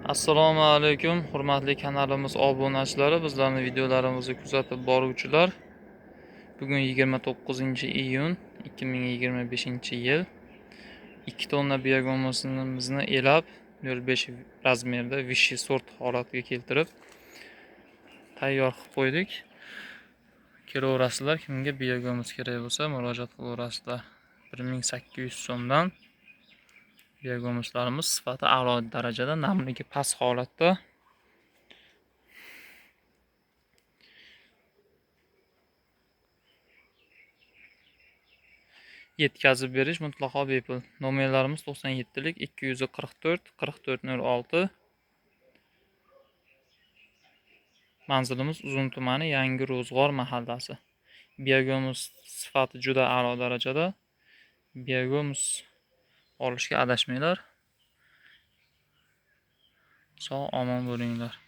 Assalomu alaykum, hurmatli kanalimiz obunachilari, bizlarning videolarimizni kuzatib boruvchilar. Bugun 29-iyun 2025-yil. 2 tonna biogomosimizni elab 05 razmerda vishi sort holatiga keltirib tayyor qilib qo'ydik. Kelaverasizlar, kimga biogomos kerak bo'lsa murojaat qilaverasizlar. 1800 so'mdan biogomoslarimiz sifati a'lo darajada, namligi past holatda. Yetkazib berish mutlaqo bepul. Nomerlarimiz 97lik 244 4406. Manzilimiz Uzun tumani, Yangi Ro'zg'or mahallasi. Biogomos sifati juda a'lo darajada. Biogomos olishga adashmanglar. Sog' omon bo'linglar.